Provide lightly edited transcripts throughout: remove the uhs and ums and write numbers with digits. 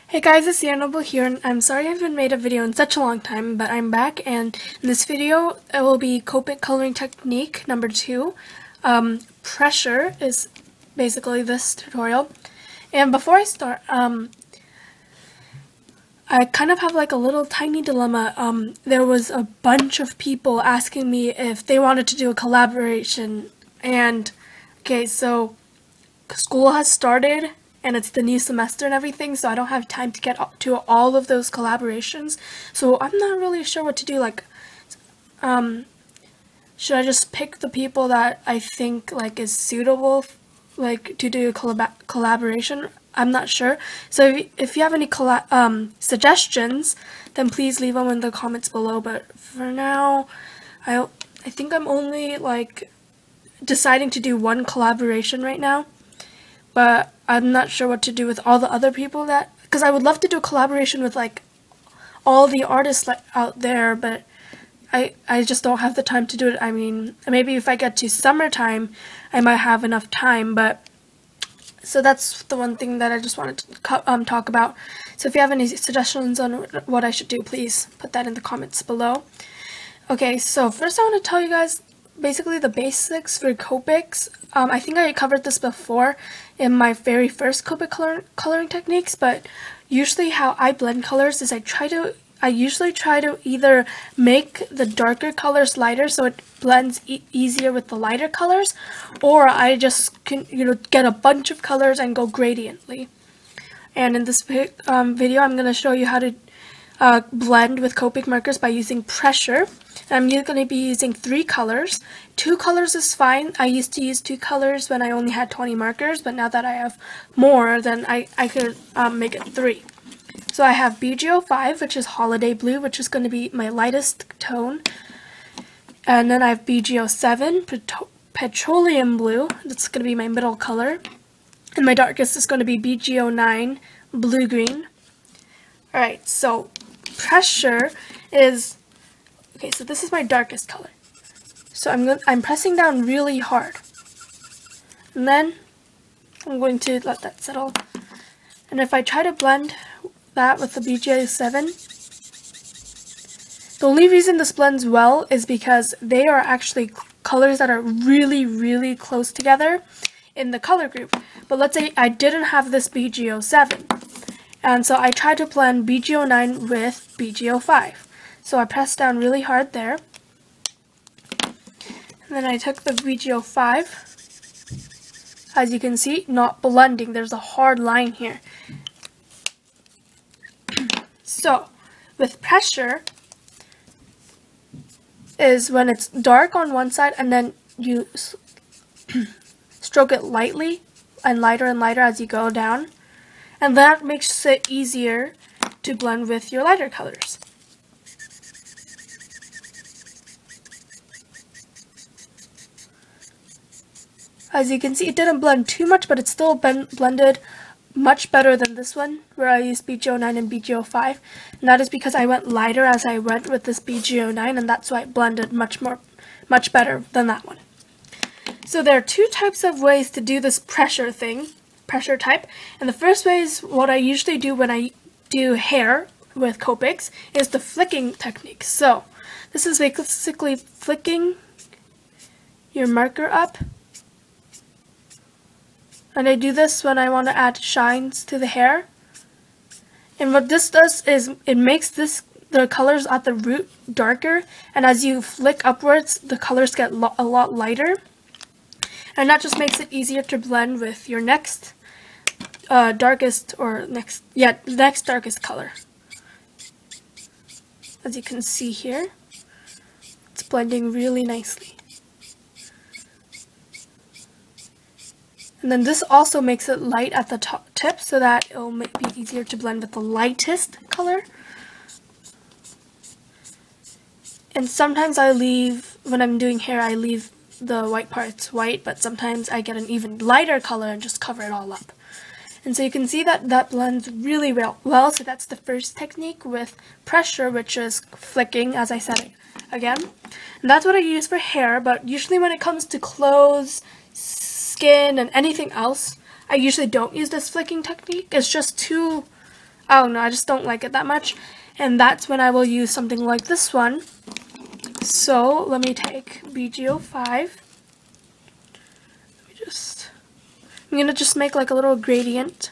Hey guys, it's Annabelle here, and I'm sorry I haven't made a video in such a long time, but I'm back, and in this video it will be Copic coloring technique number 2. Pressure is basically this tutorial. And before I start, I kind of have like a little tiny dilemma. There was a bunch of people asking me if they wanted to do a collaboration, and okay, so school has started and it's the new semester and everything, so I don't have time to get to all of those collaborations. So I'm not really sure what to do. Like, should I just pick the people that I think like is suitable, like to do a collaboration? I'm not sure. So if you have any suggestions, then please leave them in the comments below. But for now, I think I'm only like deciding to do one collaboration right now. But I'm not sure what to do with all the other people because I would love to do a collaboration with like all the artists out there, but I just don't have the time to do it. I mean, maybe if I get to summertime, I might have enough time, but so that's the one thing that I just wanted to talk about. So if you have any suggestions on what I should do, please put that in the comments below. Okay, so first I want to tell you guys basically the basics for Copics. I think I covered this before in my very first Copic coloring techniques, but usually how I blend colors is I usually try to either make the darker colors lighter so it blends easier with the lighter colors, or I just can, get a bunch of colors and go gradiently. And in this video, I'm going to show you how to blend with Copic markers by using pressure. I'm going to be using 3 colors. 2 colors is fine. I used to use 2 colors when I only had 20 markers, but now that I have more, then I could make it 3. So I have BG05, which is Holiday Blue, which is going to be my lightest tone. And then I have BG07, Petroleum Blue. That's going to be my middle color. And my darkest is going to be BG09, Blue Green. Alright, so pressure is... Okay, so this is my darkest color. So I'm pressing down really hard. And then I'm going to let that settle. And if I try to blend that with the BG07, the only reason this blends well is because they are actually colors that are really, really close together in the color group. But let's say I didn't have this BG07. And so I tried to blend BG09 with BG05. So I pressed down really hard there. And then I took the BG05. As you can see, not blending. There's a hard line here. So, with pressure is when it's dark on one side and then you stroke it lightly and lighter as you go down. And that makes it easier to blend with your lighter colors. As you can see, it didn't blend too much, but it still blended much better than this one, where I used BG09 and BG05. And that is because I went lighter as I went with this BG09, and that's why it blended much better than that one. So there are 2 types of ways to do this pressure type. And the first way is what I usually do when I do hair with Copics, is the flicking technique. So this is basically flicking your marker up. And I do this when I want to add shines to the hair. And what this does is it makes the colors at the root darker, and as you flick upwards, the colors get a lot lighter. And that just makes it easier to blend with your next darkest darkest color. As you can see here, it's blending really nicely. And then this also makes it light at the top tip so that it'll be easier to blend with the lightest color. And sometimes when I'm doing hair, I leave the white parts white, but sometimes I get an even lighter color and just cover it all up. And so you can see that blends really well. So that's the first technique with pressure, which is flicking, as I said again. And that's what I use for hair, but usually when it comes to clothes, skin, and anything else, I usually don't use this flicking technique. It's just too I don't know, I just don't like it that much. And that's when I will use something like this one. So let me take BG05. I'm gonna just make like a little gradient.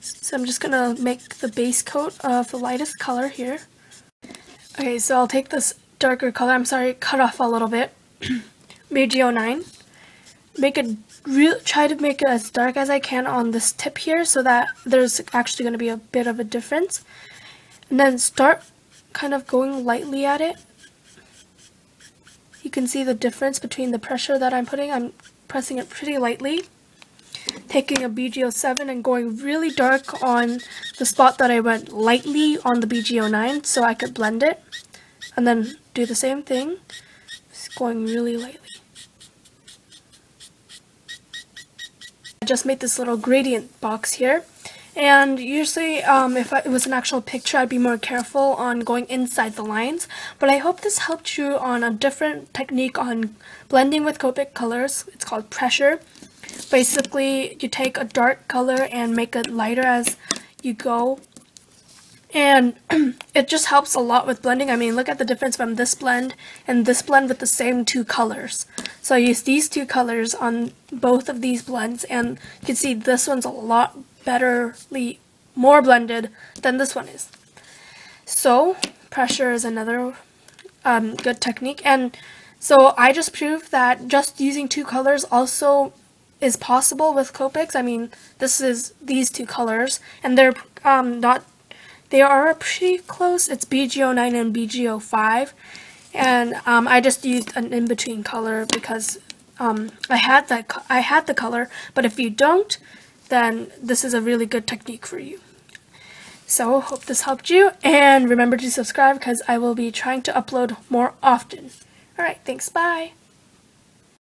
So I'm just gonna make the base coat of the lightest color here. Okay, so I'll take this darker color. I'm sorry, cut off a little bit. BG09. Try to make it as dark as I can on this tip here, so that there's actually going to be a bit of a difference. And then start kind of going lightly at it. You can see the difference between the pressure that I'm putting. I'm pressing it pretty lightly. Taking a BG07 and going really dark on the spot that I went lightly on the BG09 so I could blend it. And then do the same thing, just going really lightly. I just made this little gradient box here. And usually if it was an actual picture, I'd be more careful on going inside the lines. But I hope this helped you on a different technique on blending with Copic colors. It's called pressure. Basically, you take a dark color and make it lighter as you go. And it just helps a lot with blending. I mean, look at the difference from this blend and this blend with the same two colors. So I use these two colors on both of these blends, and you can see this one's a lot more blended than this one is. So pressure is another good technique. And so I just proved that just using two colors also is possible with Copics. I mean, this is these two colors, and they're they are pretty close. It's BG09 and BG05, and I just used an in-between color because I had the color. But if you don't, then this is a really good technique for you. So hope this helped you, and remember to subscribe because I will be trying to upload more often. Alright, thanks, bye!